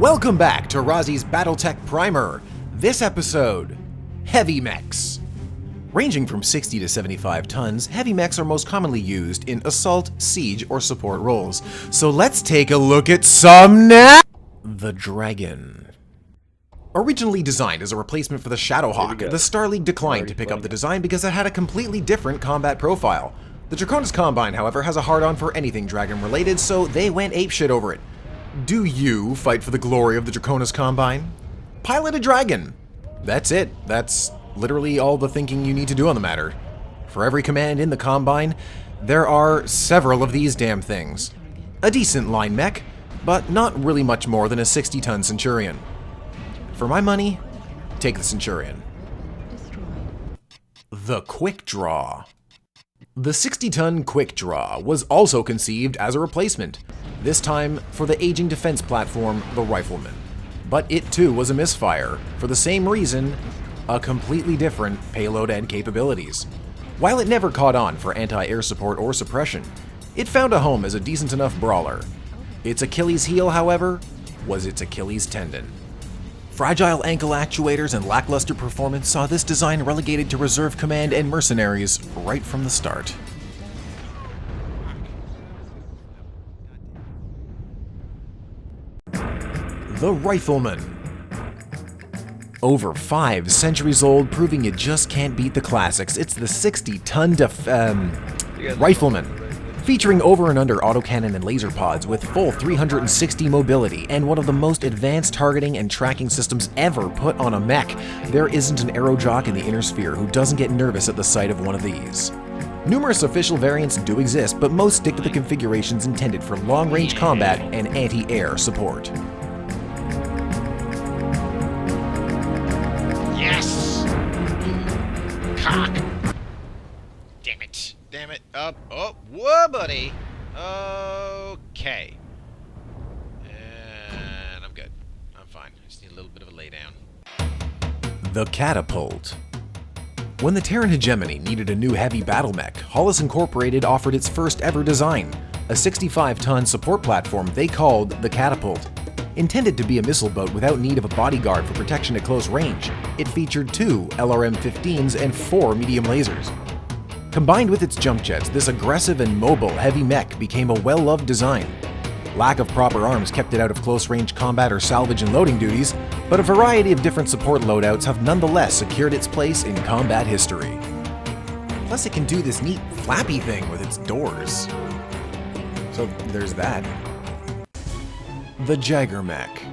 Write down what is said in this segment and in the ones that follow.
Welcome back to Razi's BattleTech Primer. This episode, Heavy Mechs. Ranging from 60 to 75 tons, heavy mechs are most commonly used in assault, siege, or support roles. So let's take a look at some now. The Dragon. Originally designed as a replacement for the Shadowhawk, the Star League declined to pick up the design because it had a completely different combat profile. The Draconis Combine, however, has a hard-on for anything dragon-related, so they went apeshit over it. Do you fight for the glory of the Draconis Combine? Pilot a dragon. That's it. That's literally all the thinking you need to do on the matter. For every command in the Combine, there are several of these damn things. A decent line mech, but not really much more than a 60-ton Centurion. For my money, take the Centurion. The Quick Draw. The 60-ton Quick Draw was also conceived as a replacement, this time for the aging defense platform, the Rifleman. But it too was a misfire, for the same reason, a completely different payload and capabilities. While it never caught on for anti-air support or suppression, it found a home as a decent enough brawler. Its Achilles heel, however, was its Achilles tendon. Fragile ankle actuators and lackluster performance saw this design relegated to reserve command and mercenaries right from the start. The Rifleman. Over 5 centuries old, proving you just can't beat the classics, it's the 60-ton Rifleman. Featuring over and under autocannon and laser pods with full 360 mobility and one of the most advanced targeting and tracking systems ever put on a mech, there isn't an aero jock in the inner sphere who doesn't get nervous at the sight of one of these. Numerous official variants do exist, but most stick to the configurations intended for long-range combat and anti-air support. Yes! Cock! Damn it. Damn it. Up. Oh, whoa, buddy. Okay. And I'm good. I'm fine. I just need a little bit of a lay down. The Catapult. When the Terran hegemony needed a new heavy battle mech, Hollis Incorporated offered its first ever design, a 65-ton support platform they called the Catapult. Intended to be a missile boat without need of a bodyguard for protection at close range, it featured 2 LRM-15s and 4 medium lasers. Combined with its jump jets, this aggressive and mobile heavy mech became a well-loved design. Lack of proper arms kept it out of close-range combat or salvage and loading duties, but a variety of different support loadouts have nonetheless secured its place in combat history. Plus it can do this neat flappy thing with its doors. So there's that. The JaegerMech.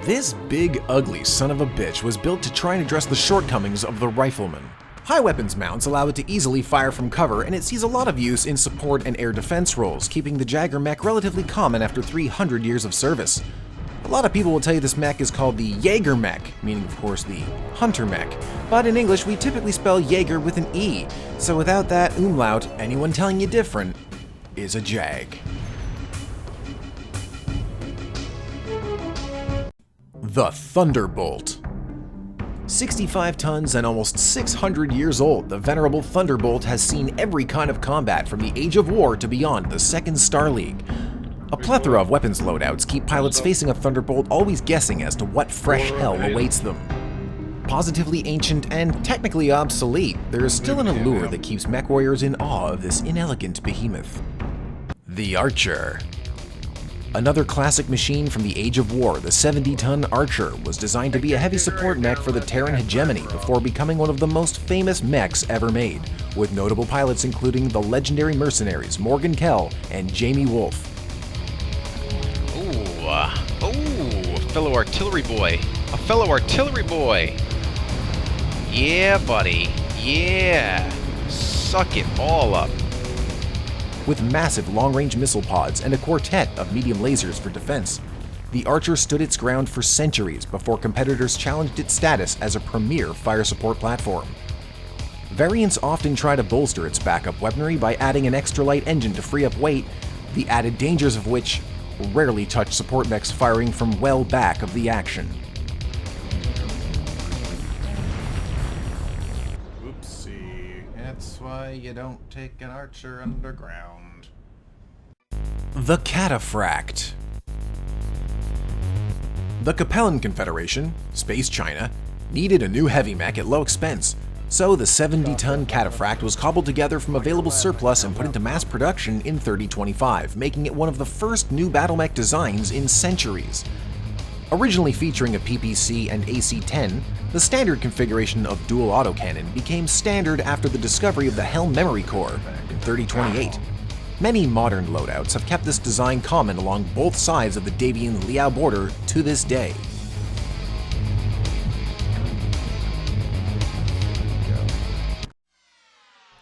This big, ugly son of a bitch was built to try and address the shortcomings of the Rifleman. High weapons mounts allow it to easily fire from cover, and it sees a lot of use in support and air defense roles, keeping the JaegerMech relatively common after 300 years of service. A lot of people will tell you this mech is called the JaegerMech, meaning of course the hunter mech, but in English we typically spell Jaeger with an E, so without that umlaut, anyone telling you different is a jag. The Thunderbolt. 65 tons and almost 600 years old, the venerable Thunderbolt has seen every kind of combat from the Age of War to beyond the Second Star League. A plethora of weapons loadouts keep pilots facing a Thunderbolt always guessing as to what fresh hell awaits them. Positively ancient and technically obsolete, there is still an allure that keeps mech warriors in awe of this inelegant behemoth. The Archer. Another classic machine from the Age of War, the 70-ton Archer was designed to be a heavy support mech for the Terran hegemony before becoming one of the most famous mechs ever made, with notable pilots including the legendary mercenaries Morgan Kell and Jamie Wolf. A fellow artillery boy. A fellow artillery boy. Yeah, buddy. Yeah. Suck it all up. With massive long-range missile pods and a quartet of medium lasers for defense, the Archer stood its ground for centuries before competitors challenged its status as a premier fire support platform. Variants often try to bolster its backup weaponry by adding an extra light engine to free up weight, the added dangers of which rarely touch support mechs firing from well back of the action. Oopsie, that's why you don't take an Archer underground. The Cataphract. The Capellan Confederation, Space China, needed a new heavy mech at low expense, so the 70-ton Cataphract was cobbled together from available surplus and put into mass production in 3025, making it one of the first new battle mech designs in centuries. Originally featuring a PPC and AC-10, the standard configuration of dual autocannon became standard after the discovery of the Helm Memory Core in 3028. Many modern loadouts have kept this design common along both sides of the Davian-Liao border to this day.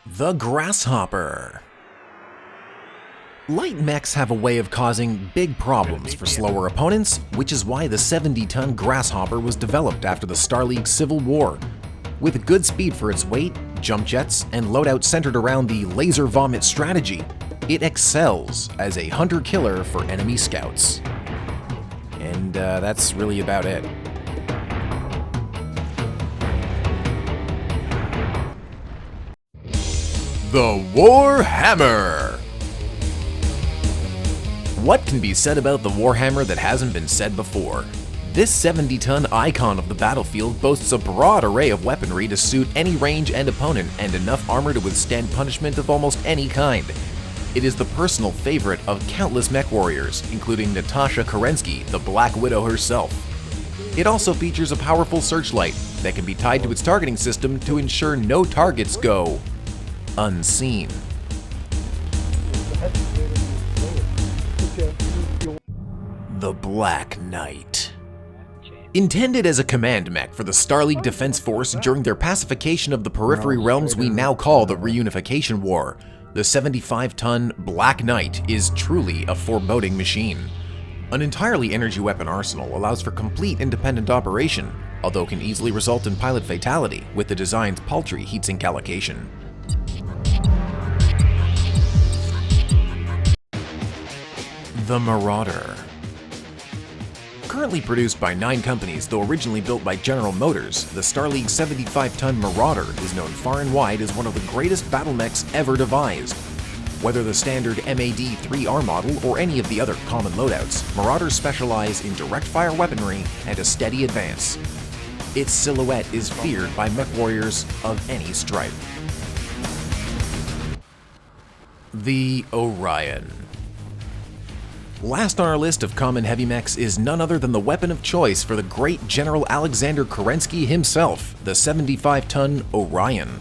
The Grasshopper. Light mechs have a way of causing big problems for slower opponents, which is why the 70-ton Grasshopper was developed after the Star League Civil War. With good speed for its weight, jump jets, and loadout centered around the laser vomit strategy, it excels as a hunter-killer for enemy scouts. And that's really about it. The Warhammer! What can be said about the Warhammer that hasn't been said before? This 70-ton icon of the battlefield boasts a broad array of weaponry to suit any range and opponent, and enough armor to withstand punishment of almost any kind. It is the personal favorite of countless mech warriors, including Natasha Kerensky, the Black Widow herself. It also features a powerful searchlight that can be tied to its targeting system to ensure no targets go unseen. The Black Knight. Intended as a command mech for the Star League Defense Force during their pacification of the periphery realms we now call the Reunification War, the 75-ton Black Knight is truly a foreboding machine. An entirely energy weapon arsenal allows for complete independent operation, although can easily result in pilot fatality with the design's paltry heatsink allocation. The Marauder. Currently produced by 9 companies, though originally built by General Motors, the Star League 75-ton Marauder is known far and wide as one of the greatest battle mechs ever devised. Whether the standard MAD-3R model or any of the other common loadouts, Marauders specialize in direct-fire weaponry and a steady advance. Its silhouette is feared by mech warriors of any stripe. The Orion. Last on our list of common heavy mechs is none other than the weapon of choice for the great General Alexander Kerensky himself, the 75-ton Orion.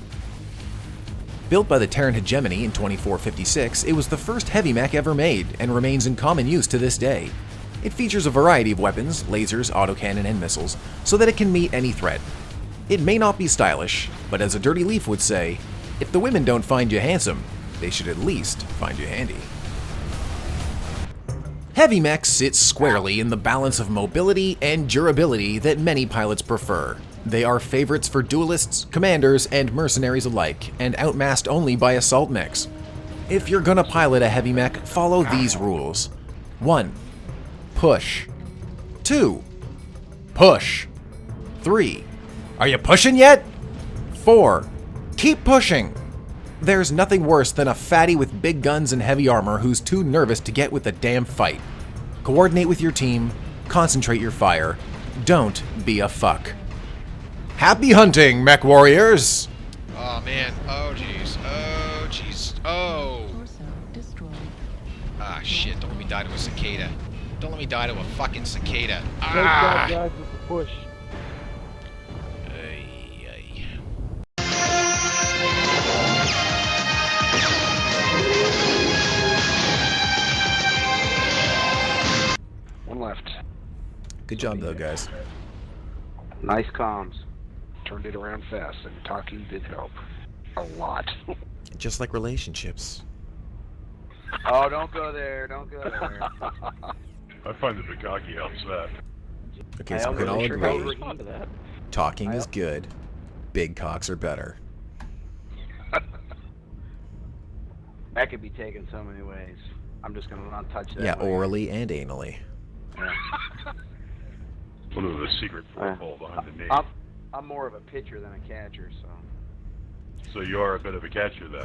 Built by the Terran Hegemony in 2456, it was the first heavy mech ever made and remains in common use to this day. It features a variety of weapons, lasers, autocannon, and missiles, so that it can meet any threat. It may not be stylish, but as a Dirty Leaf would say, if the women don't find you handsome, they should at least find you handy. Heavy mechs sit squarely in the balance of mobility and durability that many pilots prefer. They are favorites for duelists, commanders, and mercenaries alike, and outmassed only by assault mechs. If you're gonna pilot a heavy mech, follow these rules. 1. Push. 2. Push. 3. Are you pushing yet? 4. Keep pushing. There's nothing worse than a fatty with big guns and heavy armor who's too nervous to get with the damn fight. Coordinate with your team, concentrate your fire, don't be a fuck. Happy hunting, mech warriors! Oh man, oh jeez, oh jeez, oh! Ah shit, don't let me die to a cicada. Don't let me die to a fucking cicada. Ah! Guys with the push. Left. Good job though, guys. Nice comms. Turned it around fast, and talking did help. A lot. Just like relationships. Oh, don't go there. Don't go there. I find the Bukaki helps that. Okay, so we can all agree. Talking is good. Big cocks are better. That could be taken so many ways. I'm just gonna not touch that. Yeah, later. orally and anally. Yeah. One of the secret football behind the name. I'm more of a pitcher than a catcher, so. So you are a bit of a catcher then.